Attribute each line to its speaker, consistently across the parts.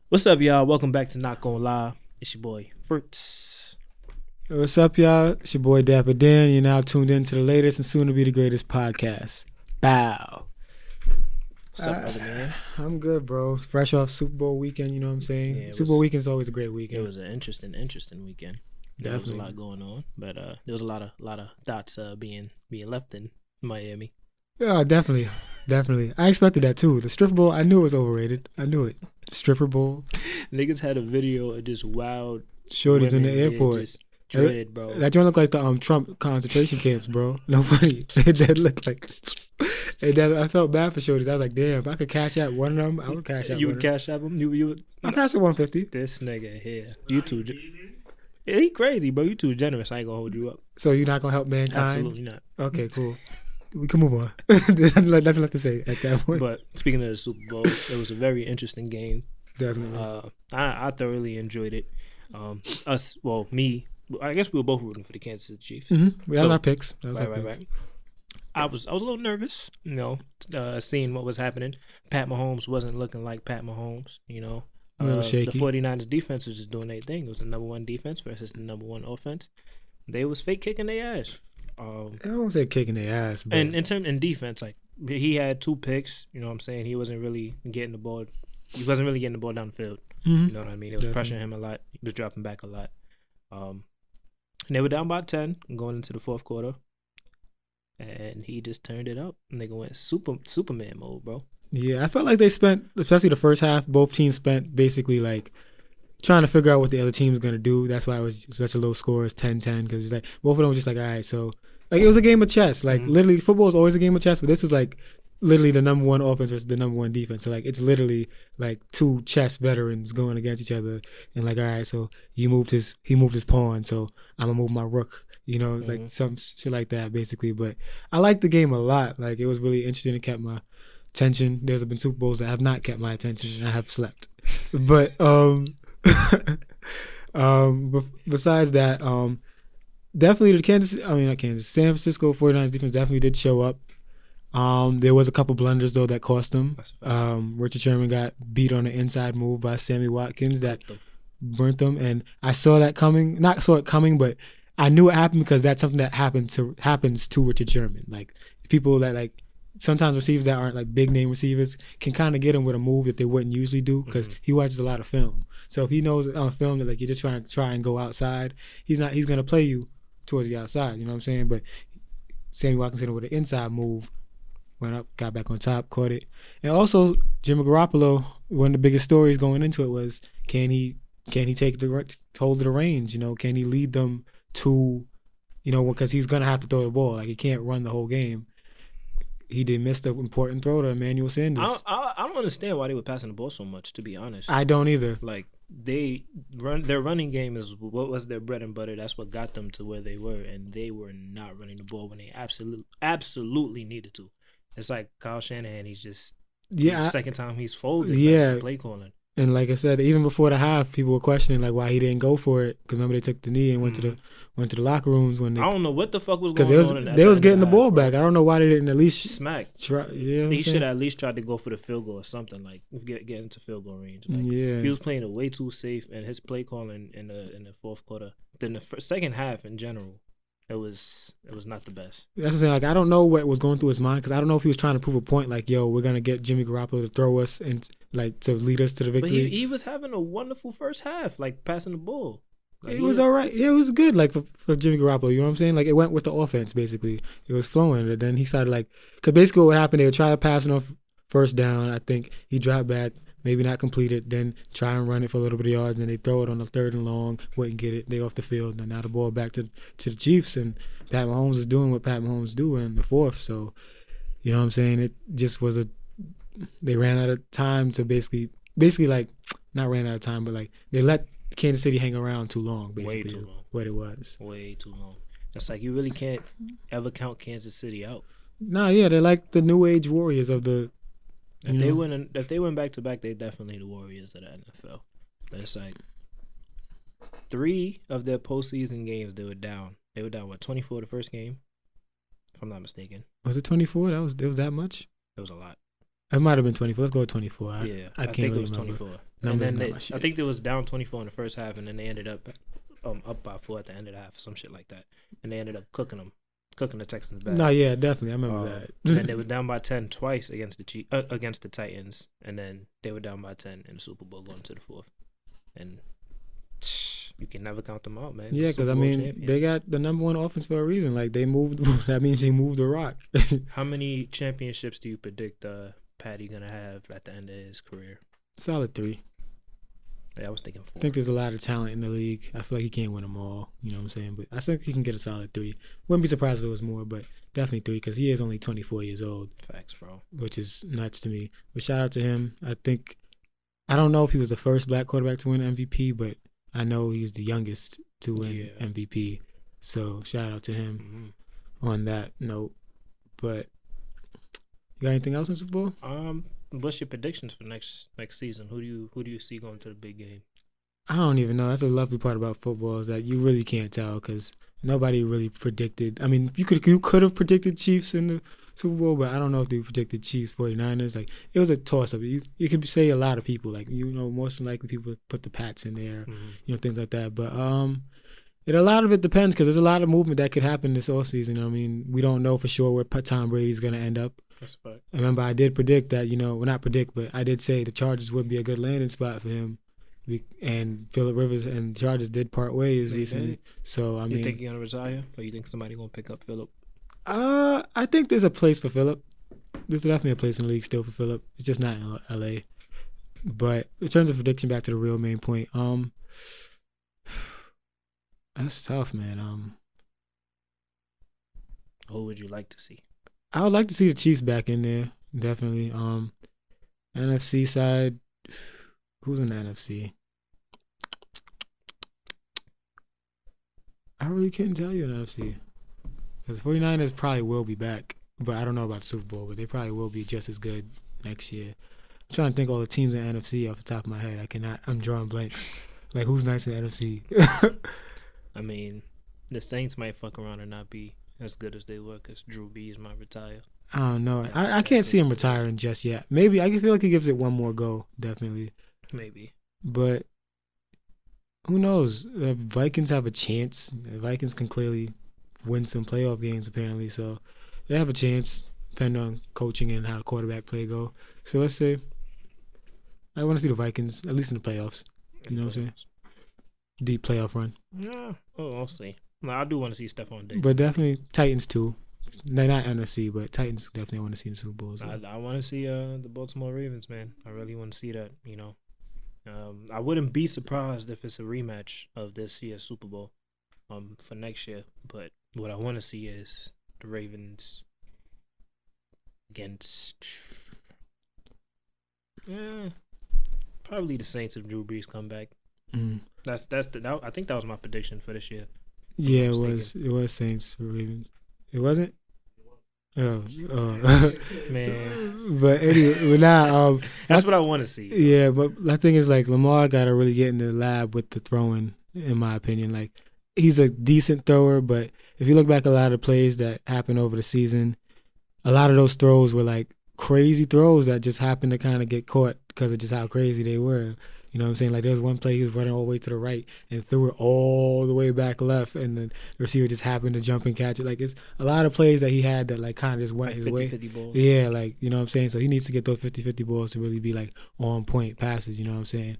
Speaker 1: What's up, y'all? Welcome back to Not Gon Lie. It's your boy Fritz.
Speaker 2: What's up, y'all? It's your boy Dapper Dan. You're now tuned in to the latest and soon to be the greatest podcast. Bow.
Speaker 1: What's up, brother man?
Speaker 2: I'm good, bro. Fresh off Super Bowl weekend, you know what I'm saying?
Speaker 1: Yeah,
Speaker 2: Super Bowl weekend is always a great weekend.
Speaker 1: It was an interesting weekend. There was a lot going on, but there was a lot of dots being left in Miami.
Speaker 2: Yeah, definitely. I expected that too. The stripper bowl, I knew it was overrated. I knew it. Stripper bowl.
Speaker 1: Niggas had a video of just wild
Speaker 2: shorties in the airport.
Speaker 1: Just dread, bro.
Speaker 2: That joint looked like the Trump concentration camps, bro. No funny. That looked like. And then I felt bad for shorties. I was like, damn, if I could cash out one of them, I would cash out.
Speaker 1: You would cash out them? You would?
Speaker 2: I cash out 150.
Speaker 1: This nigga here, you too. He crazy, bro. You too generous. I ain't gonna hold you up.
Speaker 2: So you're not gonna help mankind?
Speaker 1: Absolutely not.
Speaker 2: Okay, cool. We can move on. There's nothing left to say at that point.
Speaker 1: But speaking of the Super Bowl, it was a very interesting game.
Speaker 2: Definitely.
Speaker 1: I thoroughly enjoyed it. Me. I guess we were both rooting for the Kansas City Chiefs.
Speaker 2: Mm-hmm. We had our picks.
Speaker 1: Right. I was a little nervous, seeing what was happening. Pat Mahomes wasn't looking like Pat Mahomes,
Speaker 2: A little shaky.
Speaker 1: The 49ers defense was just doing their thing. It was the number one defense versus the number one offense. They was fake kicking their ass.
Speaker 2: I don't say kicking their ass, but
Speaker 1: and in defense, like he had 2 picks. You know what I'm saying? He wasn't really getting the ball. He wasn't really getting the ball down the field.
Speaker 2: Mm-hmm.
Speaker 1: You know what I mean? It was pressuring him a lot. He was dropping back a lot. And they were down by 10 going into the fourth quarter, and he just turned it up. Nigga went Superman mode, bro.
Speaker 2: Yeah, I felt like they spent, especially the first half, both teams spent basically like trying to figure out what the other team's going to do. That's why it was such a low score. It's 10-10 because it's like both of them were just like, all right, so like it was a game of chess. Like literally, football is always a game of chess, but this was like literally the number one offense versus the number one defense. So like it's literally like 2 chess veterans going against each other, and like, all right, so he moved his pawn, so I'm gonna move my rook. Like some shit like that basically. But I liked the game a lot. Like it was really interesting. It kept my attention. There's been Super Bowls that have not kept my attention, and I have slept. But besides that, definitely San Francisco 49ers defense definitely did show up. There was a couple blunders though that cost them. Richard Sherman got beat on the inside move by Sammy Watkins that burnt them, and I saw that coming. Not saw it coming, but I knew it happened because that's something that happens to Richard Sherman. Like people that like sometimes receivers that aren't like big name receivers can kind of get him with a move that they wouldn't usually do because he watches a lot of film. So if he knows on film that like you're just trying to go outside, he's gonna play you towards the outside. You know what I'm saying? But Sammy Watkins hit him with an inside move, went up, got back on top, caught it. And also Jimmy Garoppolo, one of the biggest stories going into it was can he take hold of the reins? Can he lead them to, because he's gonna have to throw the ball. Like he can't run the whole game. He did miss the important throw to Emmanuel Sanders.
Speaker 1: I don't understand why they were passing the ball so much, to be honest.
Speaker 2: I don't either.
Speaker 1: Like their running game is what was their bread and butter. That's what got them to where they were, and they were not running the ball when they absolutely needed to. It's like Kyle Shanahan. He's just the second time he's folded.
Speaker 2: Yeah,
Speaker 1: play calling. And
Speaker 2: like I said, even before the half, people were questioning like why he didn't go for it. Because remember they took the knee and went to the locker rooms when they.
Speaker 1: I don't know what the fuck was going on.
Speaker 2: They was getting the ball back. I don't know why they didn't at least
Speaker 1: smack.
Speaker 2: Try. Yeah,
Speaker 1: he should at least tried to go for the field goal or something, like get into field goal range. Like, he was playing it way too safe, and his play calling in the fourth quarter, then the second half in general. It was not the best.
Speaker 2: That's what I'm saying. Like I don't know what was going through his mind because I don't know if he was trying to prove a point. Like, yo, we're gonna get Jimmy Garoppolo to throw us and like to lead us to the victory.
Speaker 1: But he was having a wonderful first half, like passing the ball. Like,
Speaker 2: it was all right. Yeah, it was good. Like for Jimmy Garoppolo, you know what I'm saying? Like it went with the offense basically. It was flowing, and then he started like because basically what happened, they would try to pass it off first down. I think he dropped back. Maybe not complete it, then try and run it for a little bit of yards, and they throw it on the 3rd and long, wouldn't get it, they off the field, and now the ball back to the Chiefs, and Pat Mahomes is doing what Pat Mahomes do in the fourth, so, you know what I'm saying, it just was they ran out of time to basically like, not ran out of time, but like, they let Kansas City hang around too long, basically.
Speaker 1: Way too long.
Speaker 2: What it was.
Speaker 1: Way too long. It's like, you really can't ever count Kansas City out.
Speaker 2: Nah, yeah, they're like the new age warriors of the
Speaker 1: If they win back to back, they definitely the Warriors of the NFL. But it's like 3 of their postseason games they were down. They were down 24 the first game, if I'm not mistaken.
Speaker 2: Was it 24? It was that much?
Speaker 1: It was a lot.
Speaker 2: It might have been 24. Let's go with 24.
Speaker 1: I
Speaker 2: can't
Speaker 1: think
Speaker 2: really
Speaker 1: it was
Speaker 2: remember.
Speaker 1: 24.
Speaker 2: Numbers
Speaker 1: And then
Speaker 2: not my shit.
Speaker 1: I think they was down 24 in the first half, and then they ended up by 4 at the end of the half, some shit like that. And they ended up cooking the Texans back.
Speaker 2: No, yeah, definitely. I remember that.
Speaker 1: And then they were down by 10 twice against the Titans, and then they were down by 10 in the Super Bowl going to the fourth. And you can never count them out, man.
Speaker 2: Yeah, because I mean, they got the number 1 offense for a reason. Like they moved. That means they moved the rock.
Speaker 1: How many championships do you predict Patty gonna have at the end of his career?
Speaker 2: Solid 3.
Speaker 1: Yeah, I was thinking 4.
Speaker 2: I think there's a lot of talent in the league. I feel like he can't win them all. You know what I'm saying? But I think he can get a solid 3. Wouldn't be surprised if it was more, but definitely 3 because he is only 24 years old.
Speaker 1: Facts, bro.
Speaker 2: Which is nuts to me. But shout out to him. I don't know if he was the first black quarterback to win MVP, but I know he's the youngest to win MVP. So shout out to him on that note. But you got anything else in Super Bowl?
Speaker 1: What's your predictions for next season? Who do you see going to the big game?
Speaker 2: I don't even know. That's a lovely part about football is that you really can't tell because nobody really predicted. I mean, you could have predicted Chiefs in the Super Bowl, but I don't know if they predicted Chiefs 49ers. Like it was a toss up. You could say a lot of people, like most likely people put the Pats in there, things like that. But a lot of it depends because there's a lot of movement that could happen this offseason. I mean, we don't know for sure where Tom Brady's going to end up.
Speaker 1: That's a fact.
Speaker 2: Remember, I did predict that, well, not predict, but I did say the Chargers would be a good landing spot for him. And Phillip Rivers and the Chargers did part ways recently. So, I mean.
Speaker 1: You think he's going to retire? Or you think somebody going to pick up Phillip?
Speaker 2: I think there's a place for Phillip. There's definitely a place in the league still for Phillip. It's just not in L.A. But in terms of prediction, back to the real main point, that's tough, man.
Speaker 1: Who would you like to see?
Speaker 2: I would like to see the Chiefs back in there, definitely. NFC side, who's in the NFC? I really couldn't tell you in the NFC. Because 49ers probably will be back, but I don't know about the Super Bowl, but they probably will be just as good next year. I'm trying to think all the teams in the NFC off the top of my head. I'm drawing blank. Like, who's nice in the NFC?
Speaker 1: I mean, the Saints might fuck around and not be as good as they were because Drew Brees might retire.
Speaker 2: I don't know. I can't see him retiring just yet. Maybe. I feel like he gives it one more go, definitely.
Speaker 1: Maybe.
Speaker 2: But who knows? The Vikings have a chance. The Vikings can clearly win some playoff games, apparently. So they have a chance, depending on coaching and how the quarterback play go. So let's say I want to see the Vikings, at least in the playoffs. You know what I'm saying? Deep playoff run.
Speaker 1: Yeah. Oh, I'll see. No, I do want to see Stephon Diggs.
Speaker 2: But definitely Titans too. They're not NFC, but Titans definitely want to see the Super Bowl. So.
Speaker 1: I want to see the Baltimore Ravens, man. I really want to see that. I wouldn't be surprised if it's a rematch of this year's Super Bowl, for next year. But what I want to see is the Ravens against, probably the Saints if Drew Brees come back. I think that was my prediction for this year.
Speaker 2: Yeah, it was Saints or Ravens. It wasn't? Oh.
Speaker 1: Man.
Speaker 2: But anyway, now
Speaker 1: that's what I want to see.
Speaker 2: Yeah, but the thing is, like, Lamar got to really get in the lab with the throwing, in my opinion. Like, he's a decent thrower, but if you look back at a lot of plays that happened over the season, a lot of those throws were like crazy throws that just happened to kind of get caught because of just how crazy they were. You know what I'm saying? Like, there was one play he was running all the way to the right and threw it all the way back left, and then the receiver just happened to jump and catch it. Like, it's a lot of plays that he had that, like, kind of just went his way.
Speaker 1: 50-50 balls.
Speaker 2: Yeah, like, you know what I'm saying? So he needs to get those 50-50 balls to really be, like, on-point passes, you know what I'm saying?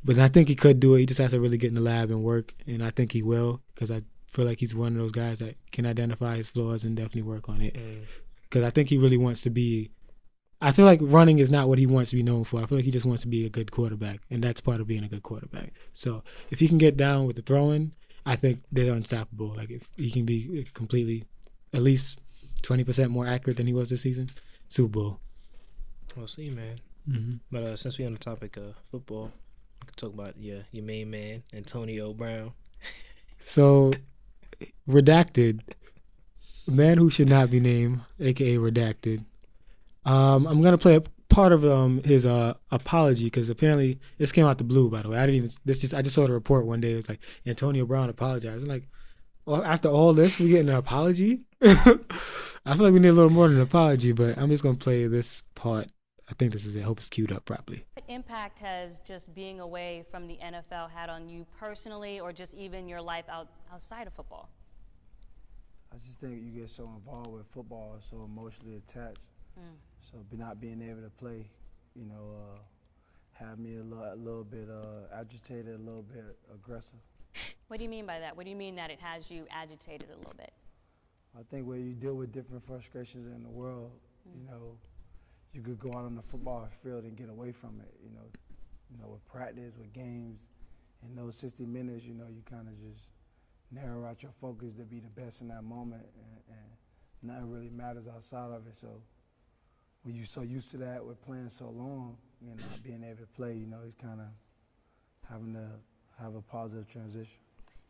Speaker 2: But I think he could do it. He just has to really get in the lab and work, and I think he will because I feel like he's one of those guys that can identify his flaws and definitely work on it. Because I think he really wants to be – I feel like running is not what he wants to be known for. I feel like he just wants to be a good quarterback, and that's part of being a good quarterback. So if he can get down with the throwing, I think they're unstoppable. Like, if he can be completely at least 20% more accurate than he was this season, Super Bowl.
Speaker 1: We'll see, man. But since we're on the topic of football, we can talk about your main man, Antonio Brown.
Speaker 2: So, redacted, man who should not be named, a.k.a. redacted. I'm gonna play a part of his apology because apparently this came out the blue. By the way, I just saw the report one day. It was like Antonio Brown apologized. I'm like, well, after all this, we getting an apology? I feel like we need a little more than an apology, but I'm just gonna play this part I think this is it. I hope it's queued up properly.
Speaker 3: What impact has just being away from the NFL had on you personally, or just even your life outside of football?
Speaker 4: I just think you get so involved with football, so emotionally attached. So not being able to play, you know, have me a little bit agitated, a little bit aggressive.
Speaker 3: What do you mean by that? What do you mean that it has you agitated a little bit?
Speaker 4: I think when you deal with different frustrations in the world, you know, you could go out on the football field and get away from it, you know, with practice, with games. In those 60 minutes, you know, you kind of just narrow out your focus to be the best in that moment, and nothing really matters outside of it. So when you're so used to that with playing so long, you know, not being able to play, you know, it's kind of having to have a positive transition.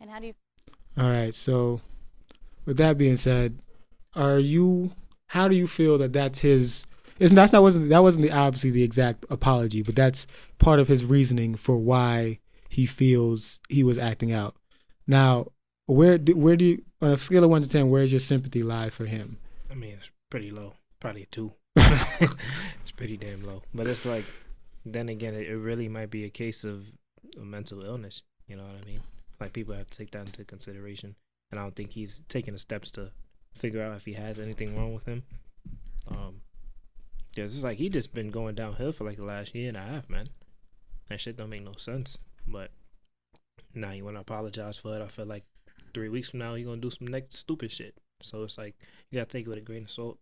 Speaker 3: And how do you?
Speaker 2: All right, so with that being said, how do you feel that that's his? That wasn't obviously the exact apology, but that's part of his reasoning for why he feels he was acting out. Now, where do you, on a scale of 1 to 10, where's your sympathy lie for him?
Speaker 1: I mean, it's pretty low, probably a 2. It's pretty damn low. But it's like, then again, it really might be a case of a mental illness. You know what I mean? Like, people have to take that into consideration, and I don't think he's taking the steps to figure out if he has anything wrong with him. Yeah, it's like he just been going downhill for like the last year and a half, man. That shit don't make no sense. But now you want to apologize for it. I feel like 3 weeks from now he gonna do some next stupid shit. So it's like you gotta take it with a grain of salt.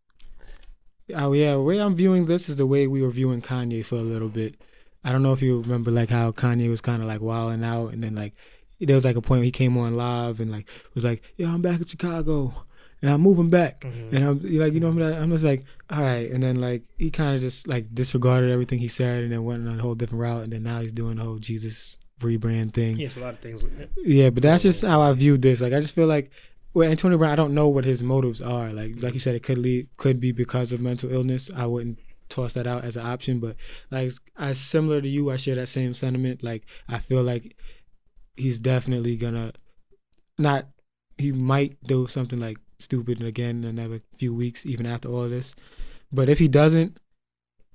Speaker 2: Oh yeah, the way I'm viewing this is the way we were viewing Kanye for a little bit. I don't know if you remember like how Kanye was kind of like wilding out, and then like there was like a point where he came on live and like was like, "Yeah, I'm back in Chicago and I'm moving back," and I'm like, you know, I'm just like, all right, and then like he kind of just like disregarded everything he said and then went on a whole different route, and then now he's doing the whole Jesus rebrand thing.
Speaker 1: Yes, a lot of things.
Speaker 2: Yeah, but that's just how I viewed this. Like I just feel like with Antonio Brown, I don't know what his motives are. Like you said, it could be because of mental illness. I wouldn't toss that out as an option, but like as similar to you, I share that same sentiment. Like I feel like he's definitely gonna he might do something like stupid again in another few weeks, even after all of this. But if he doesn't,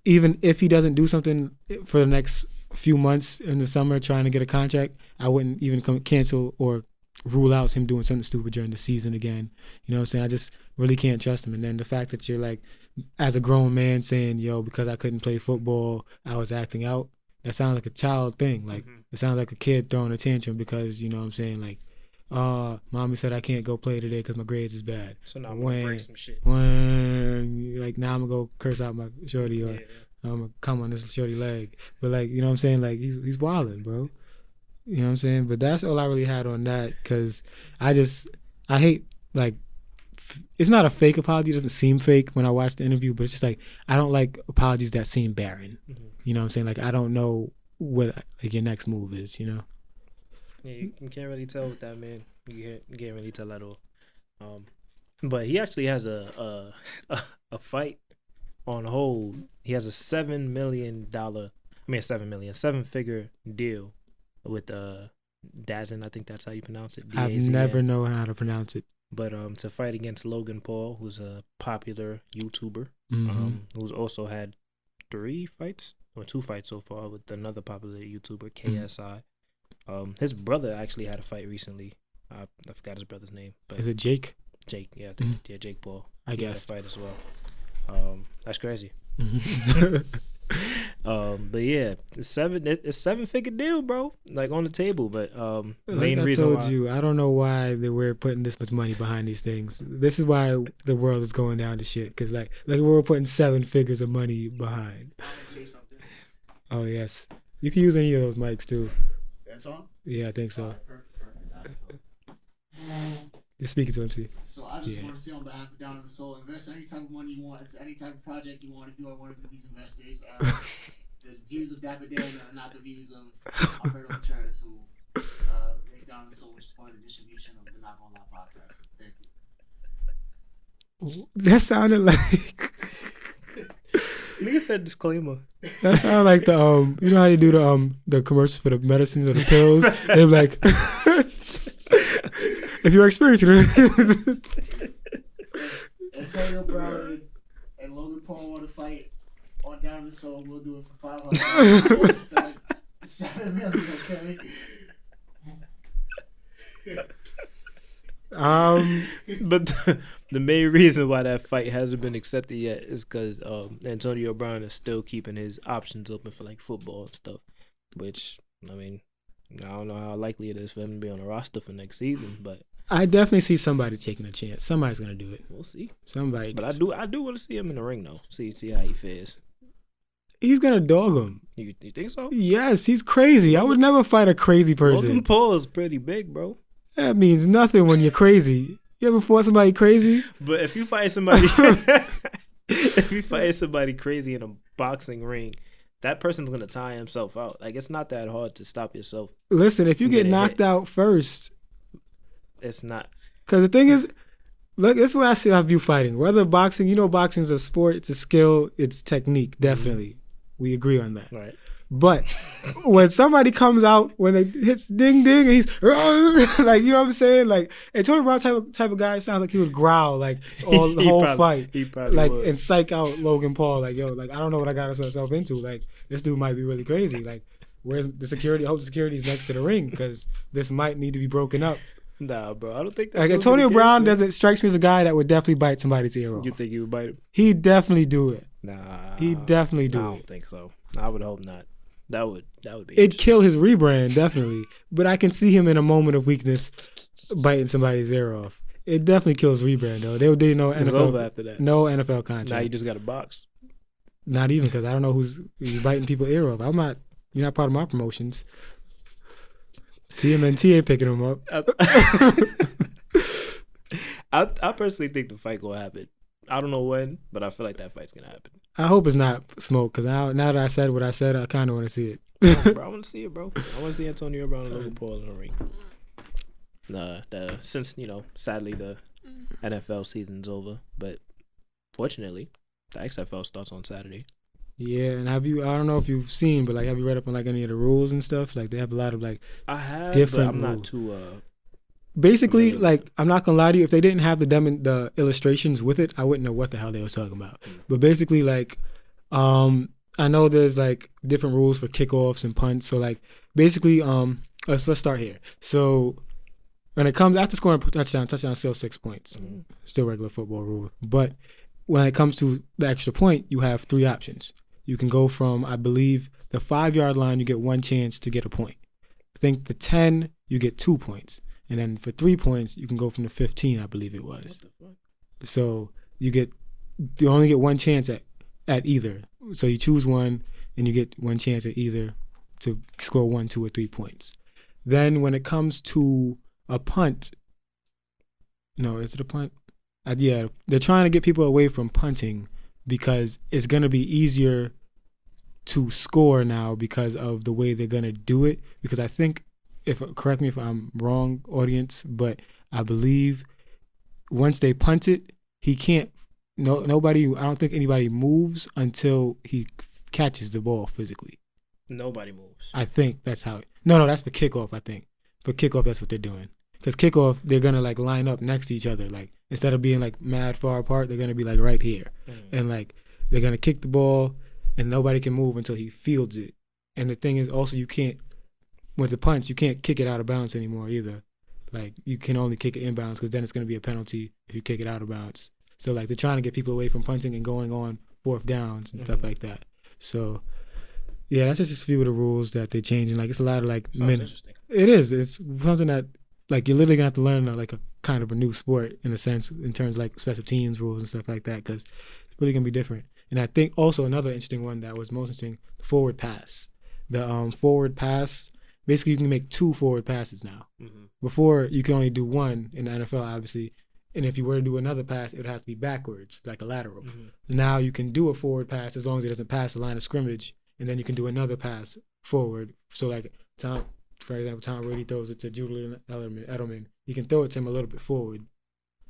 Speaker 2: even if he doesn't do something for the next few months in the summer trying to get a contract, I wouldn't even cancel or rule out him doing something stupid during the season again. You know what I'm saying? I just really can't trust him. And then the fact that you're like, as a grown man saying, yo, because I couldn't play football, I was acting out, that sounds like a child thing. Like, it sounds like a kid throwing a tantrum because, you know what I'm saying, like, mommy said I can't go play today because my grades is bad.
Speaker 1: So now I'm going to break some shit.
Speaker 2: Like, now I'm going to go curse out my shorty or I'm going to come on this shorty leg. But, like, you know what I'm saying? Like, he's wilding, bro. You know what I'm saying? But that's all I really had on that because I hate, like, it's not a fake apology. It doesn't seem fake when I watch the interview, but it's just like, I don't like apologies that seem barren. You know what I'm saying? Like, I don't know what like your next move is, you know?
Speaker 1: Yeah, you can't really tell with that, man. You can't really tell at all. But he actually has a fight on hold. He has a seven-figure deal with Dazin. I think that's how you pronounce it.
Speaker 2: I've
Speaker 1: D-A-Z-N.
Speaker 2: never known how to pronounce it.
Speaker 1: But to fight against Logan Paul, who's a popular YouTuber, who's also had 3 fights or 2 fights so far with another popular YouTuber, KSI. His brother actually had a fight recently. I forgot his brother's name. But
Speaker 2: is it Jake?
Speaker 1: Jake, yeah, I think, yeah, Jake Paul.
Speaker 2: I guess.
Speaker 1: Had a fight as well. That's crazy. But yeah, it's 7-figure deal, bro. Like on the table, but main
Speaker 2: like
Speaker 1: reason
Speaker 2: I told you, I don't know why we're putting this much money behind these things. This is why the world is going down to shit. Because like we're putting 7 figures of money behind.
Speaker 5: Say something.
Speaker 2: Oh yes, you can use any of those mics too.
Speaker 5: That's on.
Speaker 2: Yeah, I think so.
Speaker 5: Perfect.
Speaker 2: You're speaking to MC.
Speaker 5: So I just want to say on behalf of Down in the Soul, invest any type of money you want. It's any type of project you want. If you are one of these investors, the views of Dapper Dan are not the views of Alfredo Contreras, who makes Down in the Soul, which is part of the distribution of the Not Gon Lie podcast. Thank you.
Speaker 2: That sounded like.
Speaker 1: Nigga said disclaimer.
Speaker 2: That sounded like the you know how you do the commercials for the medicines or the pills. They're like. If you're experiencing it.
Speaker 5: Antonio Brown and Logan Paul want to fight. on Down the Soul. We'll do it for $500. We'll spend $7 million, okay?
Speaker 1: But the main reason why that fight hasn't been accepted yet is because Antonio Brown is still keeping his options open for like football and stuff. Which, I mean, I don't know how likely it is for him to be on a roster for next season, but
Speaker 2: I definitely see somebody taking a chance. Somebody's gonna do it.
Speaker 1: we'll see.
Speaker 2: Somebody.
Speaker 1: But I do want to see him in the ring though. See how he fares.
Speaker 2: He's gonna dog him.
Speaker 1: You think so?
Speaker 2: Yes, he's crazy. I would never fight a crazy person.
Speaker 1: Logan Paul is pretty big, bro.
Speaker 2: That means nothing when you're crazy. You ever fought somebody crazy?
Speaker 1: But if you fight somebody, crazy in a boxing ring, that person's gonna tire himself out. Like, it's not that hard to stop yourself.
Speaker 2: Listen, if you get knocked out first,
Speaker 1: it's not.
Speaker 2: Because the thing is, look, this is what I view fighting. Whether boxing, boxing is a sport, it's a skill, it's technique. Definitely, we agree on that.
Speaker 1: Right.
Speaker 2: But when somebody comes out, when it hits ding ding, and he's like, you know what I'm saying? Like, Antonio Brown type of guy sounds like he would growl like all the whole fight,
Speaker 1: he probably
Speaker 2: like
Speaker 1: would.
Speaker 2: And psych out Logan Paul. Like, yo, like I don't know what I got myself into. Like, this dude might be really crazy. Like, where's the security? I hope the security's next to the ring because this might need to be broken up.
Speaker 1: Nah, bro, I don't think.
Speaker 2: Like Antonio Brown strikes me as a guy that would definitely bite somebody's ear off.
Speaker 1: You think he would bite him?
Speaker 2: He'd definitely do it.
Speaker 1: Nah,
Speaker 2: he'd definitely do it.
Speaker 1: I don't think so. I would hope not. That would be.
Speaker 2: It'd kill his rebrand, definitely. But I can see him in a moment of weakness biting somebody's ear off. It definitely kills rebrand though. They did no NFL
Speaker 1: over after that.
Speaker 2: No NFL contract.
Speaker 1: Now you just got a box.
Speaker 2: Not even because I don't know who's biting people's ear off. I'm not. You're not part of my promotions. TMNT ain't picking them up.
Speaker 1: I personally think the fight will happen. I don't know when, but I feel like that fight's gonna happen.
Speaker 2: I hope it's not smoke because now that I said what I said, I kind of want to see it.
Speaker 1: Bro, I want to see it, bro. I want to see Antonio Brown and Logan Paul in the ring. Since sadly the NFL season's over, but fortunately the XFL starts on Saturday.
Speaker 2: Yeah, and I don't know if you've seen, but like, have you read up on like any of the rules and stuff? Like, they have a lot of like
Speaker 1: I have
Speaker 2: different
Speaker 1: but I'm
Speaker 2: rules.
Speaker 1: not too
Speaker 2: basically, like, I'm not gonna lie to you, if they didn't have the illustrations with it, I wouldn't know what the hell they was talking about. But basically, like, I know there's like different rules for kickoffs and punts. So like, basically, let's start here. So when it comes after scoring a touchdown still 6 points, still regular football rule. But when it comes to the extra point, you have 3 options. You can go from, I believe, the 5-yard line, you get 1 chance to get a point. I think the 10, you get 2 points. And then for 3 points, you can go from the 15, I believe it was. So you only get 1 chance at either. So you choose one, and you get 1 chance at either to score 1, 2, or 3 points. Then when it comes to a punt, no, is it a punt? Yeah, they're trying to get people away from punting because it's going to be easier to score now because of the way they're going to do it. Because I think, correct me if I'm wrong, audience, but I believe once they punt it, he can't. Nobody. I don't think anybody moves until he catches the ball physically.
Speaker 1: Nobody moves.
Speaker 2: I think that's how. No, that's for kickoff. I think for kickoff, that's what they're doing. Because kickoff, they're gonna like line up next to each other. Like, instead of being like mad far apart, they're gonna be like right here, and like they're gonna kick the ball, and nobody can move until he fields it. And the thing is, also, you can't, with the punts, you can't kick it out of bounds anymore either. Like, you can only kick it inbounds because then it's gonna be a penalty if you kick it out of bounds. So like, they're trying to get people away from punting and going on 4th downs and stuff like that. So yeah, that's just a few of the rules that they're changing. Like, it's a lot of like minutes. It is. It's something that like you're literally gonna have to learn like a kind of a new sport in a sense in terms of like special teams rules and stuff like that because it's really gonna be different. And I think also another interesting one that was most interesting, the forward pass. The forward pass, basically you can make 2 forward passes now. Before you can only do 1 in the NFL, obviously. And if you were to do another pass, it would have to be backwards, like a lateral. Now you can do a forward pass as long as it doesn't pass the line of scrimmage, and then you can do another pass forward. So like for example, Tom Brady throws it to Julian Edelman. He can throw it to him a little bit forward,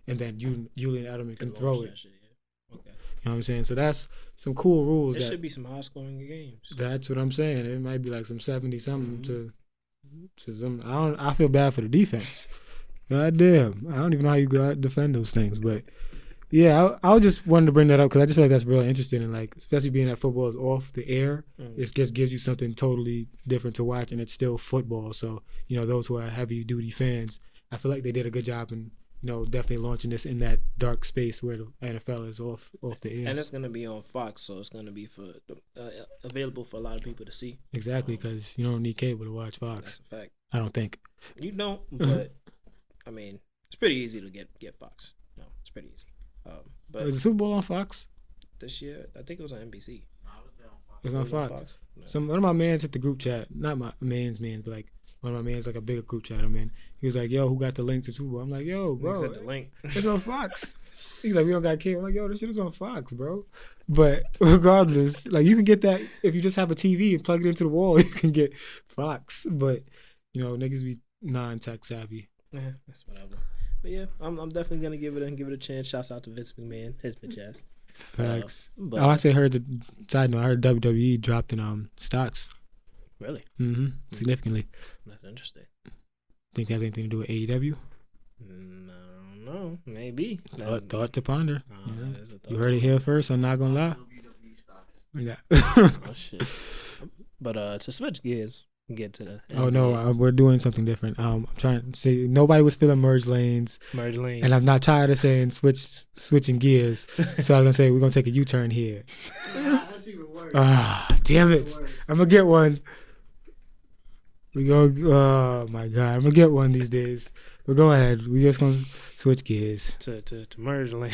Speaker 2: and then Julian Edelman can throw it.
Speaker 1: Shit, yeah. Okay.
Speaker 2: You know what I'm saying? So that's some cool rules.
Speaker 1: There should be some high-scoring games.
Speaker 2: That's what I'm saying. It might be like some 70-something to some. I feel bad for the defense. God damn. I don't even know how you go out and defend those things, but Yeah, I just wanted to bring that up because I just feel like that's real interesting, and like especially being that football is off the air, it just gives you something totally different to watch, and it's still football. So those who are heavy duty fans, I feel like they did a good job in definitely launching this in that dark space where the NFL is off the air.
Speaker 1: And it's gonna be on Fox, so it's gonna be available for a lot of people to see.
Speaker 2: Exactly, because you don't need cable to watch Fox.
Speaker 1: That's a fact.
Speaker 2: I don't think
Speaker 1: You don't, but I mean, it's pretty easy to get Fox. No, it's pretty easy. But
Speaker 2: was the Super Bowl on Fox?
Speaker 1: This year, I think it was on NBC.
Speaker 2: It was on Fox.
Speaker 1: No.
Speaker 2: One of my mans hit the group chat. Not my mans, but like one of my mans, like a bigger group chat I'm in. He was like, "Yo, who got the link to Super Bowl?" I'm like, "Yo, bro,
Speaker 1: Sent the link.
Speaker 2: It's on Fox." He's like, "We don't got cable." I'm like, "Yo, this shit is on Fox, bro." But regardless, like you can get that if you just have a TV and plug it into the wall. You can get Fox, but niggas be non-tech savvy.
Speaker 1: Yeah, that's whatever. But yeah, I'm definitely gonna give it a chance. Shouts out to Vince McMahon, his bitch ass.
Speaker 2: Facts.
Speaker 1: But
Speaker 2: I actually heard the side note. I heard WWE dropped in stocks.
Speaker 1: Really?
Speaker 2: Significantly.
Speaker 1: That's interesting.
Speaker 2: Think that has anything to do with AEW?
Speaker 1: I don't know. Maybe.
Speaker 2: Thought to ponder. You heard it
Speaker 1: here.
Speaker 2: here first. I'm not gonna lie. Yeah.
Speaker 1: Oh shit. But to switch gears, get to the
Speaker 2: Oh no, we're doing something different. I'm trying to say nobody was feeling merge lanes, and I'm not tired of saying switching gears. So I was gonna say we're gonna take a U-turn here.
Speaker 5: That's even worse.
Speaker 2: Damn it! I'm gonna get one. Oh my god, I'm gonna get one these days. But go ahead. We just gonna switch gears
Speaker 1: to merge lane.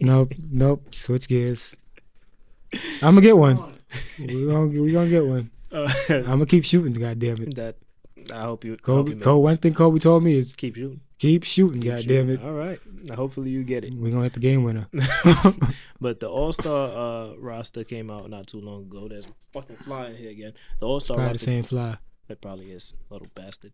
Speaker 2: Nope. Switch gears. I'm gonna get one. We gonna get one. I'm gonna keep shooting. God damn it.
Speaker 1: That I hope you.
Speaker 2: One thing Kobe told me is
Speaker 1: keep shooting.
Speaker 2: Keep shooting. God damn it.
Speaker 1: All right. Hopefully you get it.
Speaker 2: We're gonna hit the game winner.
Speaker 1: But the All-Star roster came out not too long ago. There's a fucking fly in here again. The All-Star
Speaker 2: roster.
Speaker 1: The
Speaker 2: same fly.
Speaker 1: It probably is, little bastard.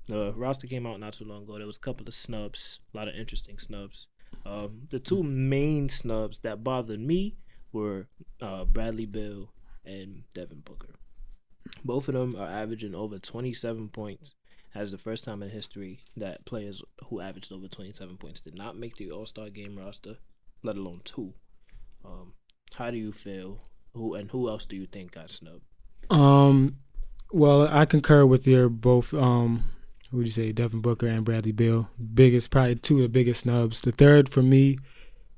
Speaker 1: The roster came out not too long ago. There was a couple of snubs, a lot of interesting snubs. The two main snubs that bothered me were Bradley Beal and Devin Booker. Both of them are averaging over 27 points. As the first time in history that players who averaged over 27 points did not make the All-Star game roster, let alone two. How do you feel? Who else do you think got snubbed?
Speaker 2: Well, I concur with your both. Who would you say, Devin Booker and Bradley Beal? Probably two of the biggest snubs. The third for me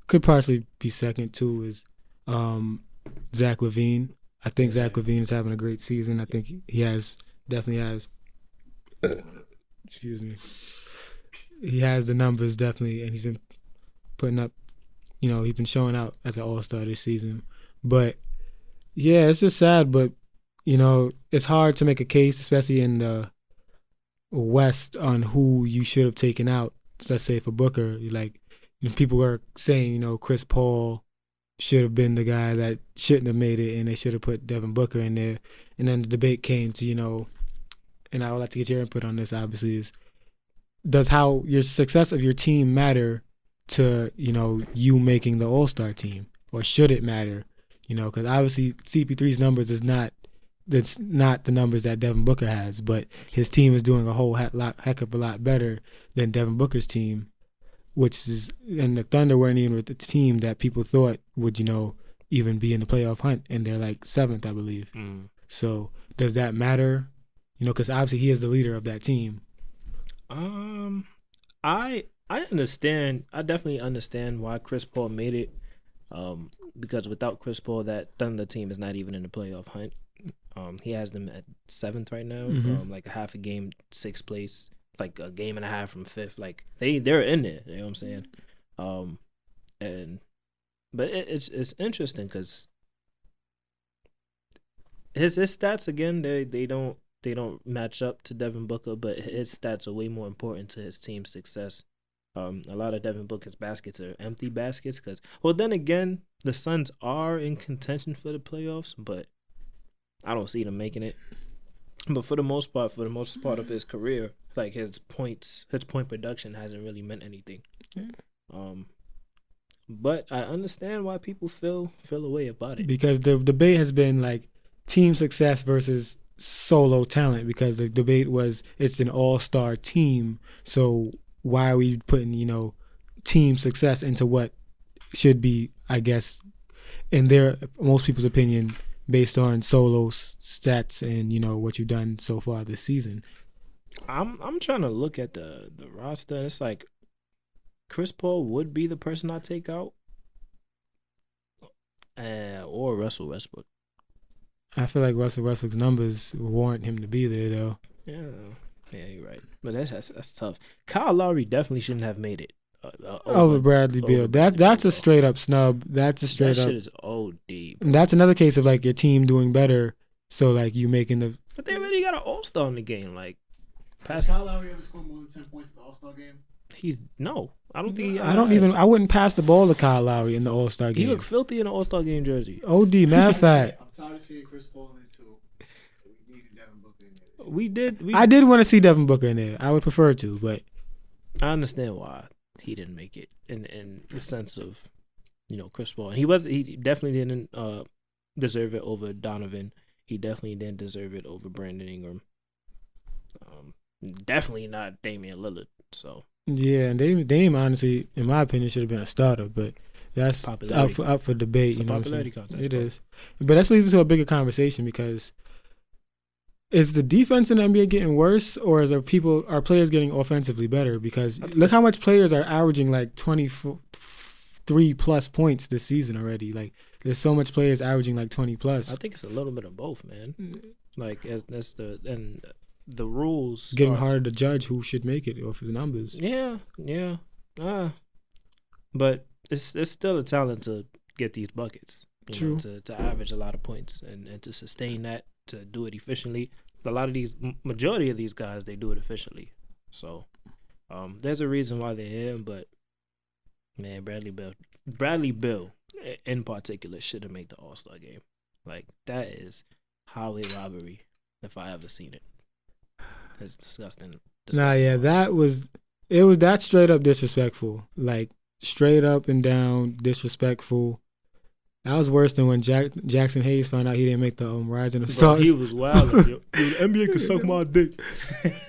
Speaker 2: could partially be second too is Zach LaVine. I think Zach LaVine is having a great season. I think he definitely has. Excuse me. He has the numbers definitely, and he's been putting up. He's been showing out as an All-Star this season. But yeah, it's just sad. But it's hard to make a case, especially in the West, on who you should have taken out. Let's say for Booker, people are saying, Chris Paul should have been the guy that shouldn't have made it, and they should have put Devin Booker in there. And then the debate came to, and I would like to get your input on this, obviously, is does how your success of your team matter to, you making the All-Star team? Or should it matter? Because obviously CP3's numbers that's not the numbers that Devin Booker has, but his team is doing a whole heck of a lot better than Devin Booker's team, and the Thunder weren't even with the team that people thought would, even be in the playoff hunt, and they're like 7th, I believe. So does that matter? Because obviously he is the leader of that team.
Speaker 1: I understand. I definitely understand why Chris Paul made it. Because without Chris Paul, that Thunder team is not even in the playoff hunt. He has them at 7th right now, like a half a game, 6th place, like a game and a half from 5th. Like they're in there. You know what I'm saying? But it's interesting because his stats again they don't match up to Devin Booker, but his stats are way more important to his team's success. A lot of Devin Booker's baskets are empty baskets because, well, then again, the Suns are in contention for the playoffs, but I don't see them making it. But for the most part of his career, like his point production hasn't really meant anything. But I understand why people feel a way about it.
Speaker 2: Because the debate has been like team success versus solo talent, because the debate was it's an all-star team, so why are we putting, team success into what should be, I guess, in most people's opinion, based on solo stats and what you've done so far this season.
Speaker 1: I'm trying to look at the roster. And it's like Chris Paul would be the person I take out, or Russell Westbrook.
Speaker 2: I feel like Russell Westbrook's numbers warrant him to be there, though.
Speaker 1: Yeah, you're right. But that's tough. Kyle Lowry definitely shouldn't have made it
Speaker 2: over Bradley Beal. That's a straight up snub. That's a straight
Speaker 1: that
Speaker 2: up.
Speaker 1: Shit is OD.
Speaker 2: And that's another case of like your team doing better. So like you making the.
Speaker 1: But they already got an All-Star in the game. Like,
Speaker 5: has Kyle Lowry ever scored more than 10 points at the All-Star game?
Speaker 1: I don't think.
Speaker 2: I wouldn't pass the ball to Kyle Lowry in the All-Star game.
Speaker 1: He looked filthy in the All-Star game jersey.
Speaker 2: OD, matter of fact.
Speaker 5: I'm tired of seeing Chris Paul in it too. We needed Devin Booker in there.
Speaker 1: I
Speaker 2: did want to see Devin Booker in there. I would prefer to, but
Speaker 1: I understand why he didn't make it in the sense of, Chris Paul. He definitely didn't deserve it over Donovan. He definitely didn't deserve it over Brandon Ingram. Definitely not Damian Lillard. So
Speaker 2: yeah, and Dame honestly, in my opinion, should have been a starter, but that's up for debate.
Speaker 1: It's
Speaker 2: you know what I'm saying?
Speaker 1: Contest,
Speaker 2: it is, but that leads to a bigger conversation because is the defense in the NBA getting worse, or are players getting offensively better? Because look how much players are averaging like 23 plus points this season already. Like there's so much players averaging like 20 plus.
Speaker 1: I think it's a little bit of both, man. Like that's the rules.
Speaker 2: It's getting harder to judge who should make it off of the numbers.
Speaker 1: Yeah. But it's still a talent to get these buckets.
Speaker 2: True.
Speaker 1: To average a lot of points and to sustain that, to do it efficiently. Majority of these guys, they do it efficiently. So there's a reason why they're here, but man, Bradley Beal in particular should have made the All-Star game. Like, that is highway robbery if I ever seen it. It's disgusting.
Speaker 2: Nah, yeah, that's straight up disrespectful. Like, straight up and down disrespectful. That was worse than when Jackson Hayes found out he didn't make the Rising of Stars.
Speaker 1: He was wild. The NBA can suck my dick.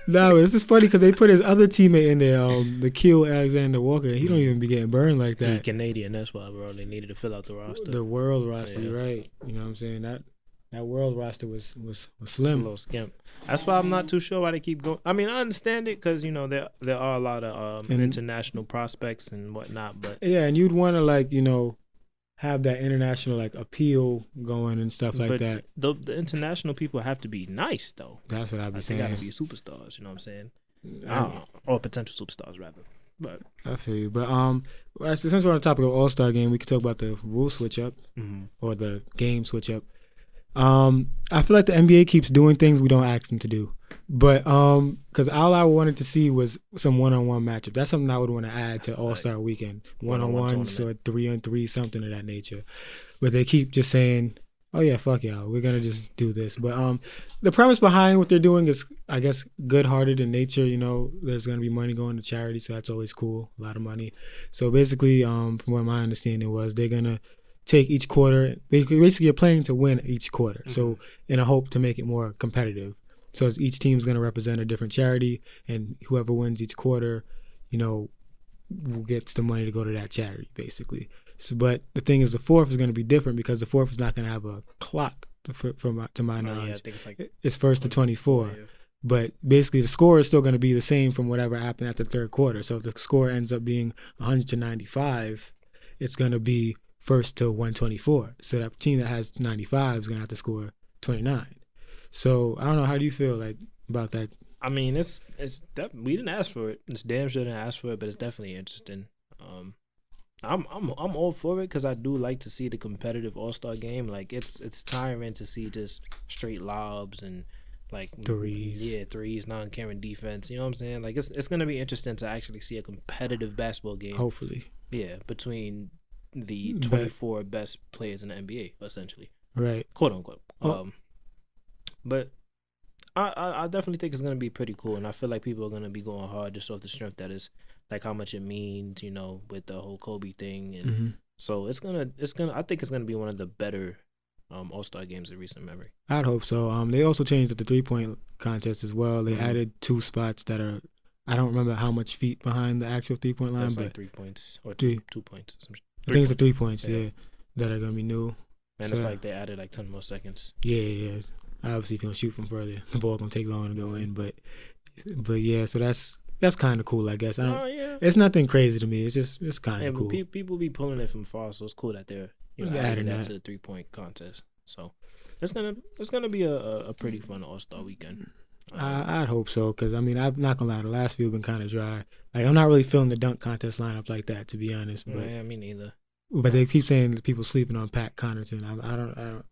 Speaker 2: No, it's just funny because they put his other teammate in there, the Kill Alexander Walker. He don't even be getting burned like that.
Speaker 1: He's Canadian, that's why, bro. They needed to fill out the roster.
Speaker 2: The world roster, you're right. You know what I'm saying? That world roster was slim.
Speaker 1: It's a little skimp. That's why I'm not too sure why they keep going. I mean, I understand it because there are a lot of international prospects and whatnot, but
Speaker 2: yeah, and you'd want to have that international appeal going and stuff like that.
Speaker 1: The international people have to be nice though.
Speaker 2: That's what I'd be saying.
Speaker 1: They got to be superstars. You know what I'm saying? Or potential superstars rather. But
Speaker 2: I feel you. But since we're on the topic of All-Star game, we could talk about the rule switch up or the game switch up. I feel like the NBA keeps doing things we don't ask them to do. But because all I wanted to see was some one-on-one matchup. That's something I would want to add to All-Star Weekend. One-on-ones or 3-on-3, something of that nature. But they keep just saying, oh yeah, fuck y'all, we're gonna just do this. But the premise behind what they're doing is, I guess, good-hearted in nature. There's gonna be money going to charity, so that's always cool. A lot of money. So basically, from what my understanding was, they're gonna take each quarter. Basically, you're playing to win each quarter. So in a hope to make it more competitive. So each team's going to represent a different charity, and whoever wins each quarter, gets the money to go to that charity, basically. So, but the thing is, the fourth is going to be different because the fourth is not going to have a clock, to my knowledge.
Speaker 1: I think
Speaker 2: it's first to 24.
Speaker 1: Yeah.
Speaker 2: But basically, the score is still going to be the same from whatever happened at the third quarter. So if the score ends up being 100 to 95, it's going to be first to 124. So that team that has 95 is going to have to score 29. So I don't know. How do you feel about that?
Speaker 1: I mean, we didn't ask for it. It's damn sure didn't ask for it, but it's definitely interesting. I'm all for it because I do like to see the competitive All-Star game. Like it's tiring to see just straight lobs and
Speaker 2: threes.
Speaker 1: Yeah, threes, non-caring defense. You know what I'm saying? Like it's gonna be interesting to actually see a competitive basketball game.
Speaker 2: Hopefully.
Speaker 1: Yeah, between the 24 best players in the NBA, essentially.
Speaker 2: Right.
Speaker 1: Quote unquote. But I definitely think it's gonna be pretty cool, and I feel like people are gonna be going hard just off the strength that is how much it means, with the whole Kobe thing, and so it's gonna. I think it's gonna be one of the better All-Star games of recent memory.
Speaker 2: I'd hope so. They also changed the 3-point contest as well. They added 2 spots that are, I don't remember how much feet behind the actual 3-point line,
Speaker 1: That's
Speaker 2: but
Speaker 1: 3 points or 2 points.
Speaker 2: I think it's the 3 points, yeah, that are gonna be new.
Speaker 1: And it's like they added like 10 more seconds.
Speaker 2: Yeah. Obviously, if you don't shoot from further, the ball gonna take longer to go in. But yeah, so that's kind of cool, I guess. It's nothing crazy to me. It's kind of cool.
Speaker 1: People be pulling it from far, so it's cool that they're adding that to the 3-point contest. So it's gonna be a pretty fun All-Star weekend.
Speaker 2: I'd hope so, because I mean, I'm not gonna lie, the last few have been kind of dry. Like, I'm not really feeling the dunk contest lineup like that, to be honest. But
Speaker 1: yeah, me neither.
Speaker 2: But they keep saying that people sleeping on Pat Connaughton. I don't.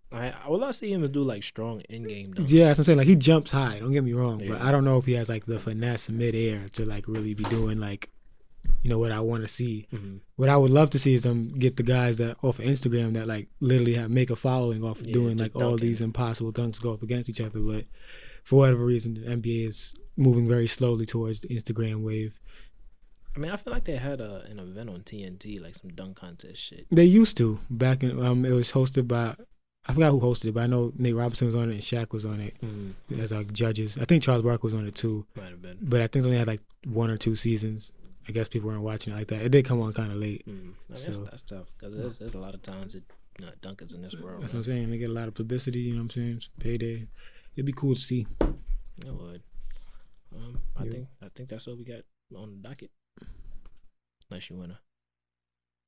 Speaker 1: All I see him is do like strong in-game dunks.
Speaker 2: Yeah, that's what I'm saying. Like, he jumps high. Don't get me wrong, but I don't know if he has like the finesse mid-air to like really be doing like, what I want to see. Mm-hmm. What I would love to see is them get the guys that off of Instagram that like literally make a following off of doing like all these impossible dunks go up against each other. But for whatever reason, the NBA is moving very slowly towards the Instagram wave.
Speaker 1: I mean, I feel like they had an event on TNT, like some dunk contest shit.
Speaker 2: They used to back in. It was hosted by, I forgot who hosted it, but I know Nate Robinson was on it and Shaq was on it as like judges. I think Charles Barkley was on it too.
Speaker 1: Might have been,
Speaker 2: but I think they only had like 1 or 2 seasons. I guess people weren't watching it like that. It did come on kind of late.
Speaker 1: I mean, that's tough because there's a lot of talented dunkers in this world.
Speaker 2: That's what I'm saying. They get a lot of publicity. You know what I'm saying? It's payday. It'd be cool to see.
Speaker 1: It would. I think that's all we got on the docket. Unless you wanna.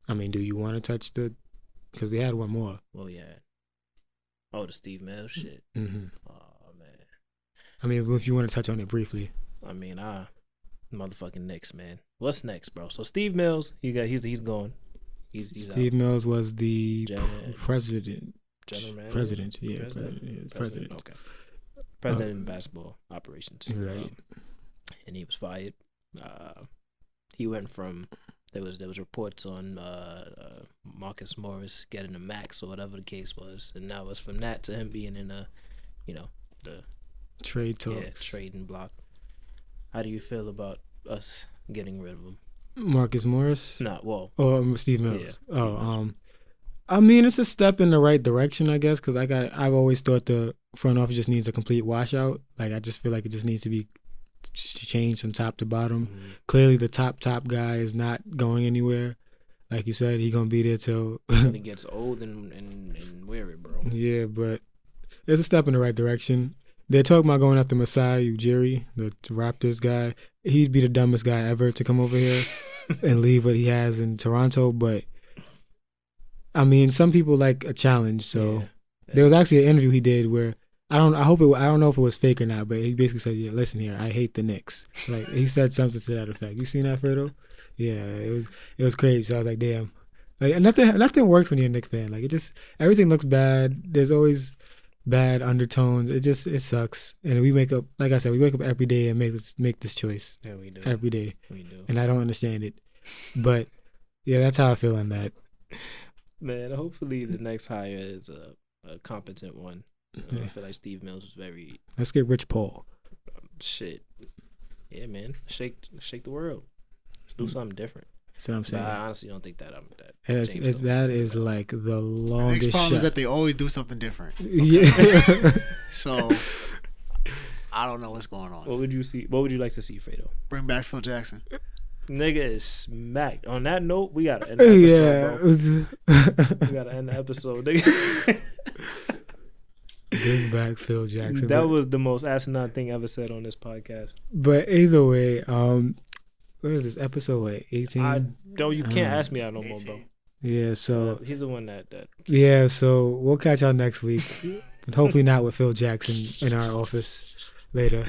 Speaker 2: I mean, do you want to touch because we had one more.
Speaker 1: Well, yeah. Oh, the Steve Mills shit.
Speaker 2: Mm-hmm.
Speaker 1: Oh man.
Speaker 2: I mean, if you want to touch on it briefly.
Speaker 1: I mean, motherfucking Knicks, man. What's next, bro? So Steve Mills, he's gone. He's
Speaker 2: Steve
Speaker 1: out.
Speaker 2: Mills was the
Speaker 1: president.
Speaker 2: President.
Speaker 1: Okay. President in basketball operations.
Speaker 2: Right.
Speaker 1: And he was fired. He went from there was reports on Marcus Morris getting a max or whatever the case was, and now it's from that to him being in the
Speaker 2: trade talks.
Speaker 1: Yeah, trading block. How do you feel about us getting rid of him?
Speaker 2: Marcus Morris?
Speaker 1: Or
Speaker 2: Steve Mills.
Speaker 1: Yeah,
Speaker 2: I mean, it's a step in the right direction, I guess, because I've always thought the front office just needs a complete washout. Like, I just feel like it just needs to be changed from top to bottom. Mm-hmm. Clearly, the top guy is not going anywhere. Like you said, he's gonna be there till
Speaker 1: he gets old and weary, bro.
Speaker 2: Yeah, but it's a step in the right direction. They're talking about going after Masai Ujiri, the Raptors guy. He'd be the dumbest guy ever to come over here and leave what he has in Toronto. But I mean, some people like a challenge. So there was actually an interview he did where I don't know if it was fake or not, but he basically said, "Yeah, listen here, I hate the Knicks." Like, he said something to that effect. You seen that, Fredo? Yeah, it was crazy. So I was like, damn, like nothing works when you're a Knicks fan. Like, everything looks bad. There's always bad undertones. It sucks. And we wake up, like I said, every day and make this choice.
Speaker 1: Yeah, we do.
Speaker 2: Every day.
Speaker 1: We do.
Speaker 2: And I don't understand it. But yeah, that's how I feel on that.
Speaker 1: Man, hopefully the next hire is a competent one. I feel like Steve Mills was very.
Speaker 2: Let's get Rich Paul.
Speaker 1: Shit. Yeah, man. Shake the world. Let's do something different.
Speaker 2: That's what I'm saying.
Speaker 1: But I honestly don't think that
Speaker 2: that is like the longest.
Speaker 5: The next problem
Speaker 2: shot.
Speaker 5: is that they always do something different.
Speaker 2: Yeah.
Speaker 5: So I don't know what's going on.
Speaker 1: What would you like to see, Fredo?
Speaker 5: Bring back Phil Jackson.
Speaker 1: Nigga is smacked. On that note, we gotta end the episode, bro. We gotta end the episode, nigga.
Speaker 2: Bring back Phil Jackson.
Speaker 1: That was the most asinine thing ever said on this podcast.
Speaker 2: But either way, what is this episode? 18?
Speaker 1: You can't ask me out no more, bro.
Speaker 2: Yeah, so
Speaker 1: he's the one that.
Speaker 2: Yeah, so we'll catch y'all next week, and hopefully not with Phil Jackson in our office later.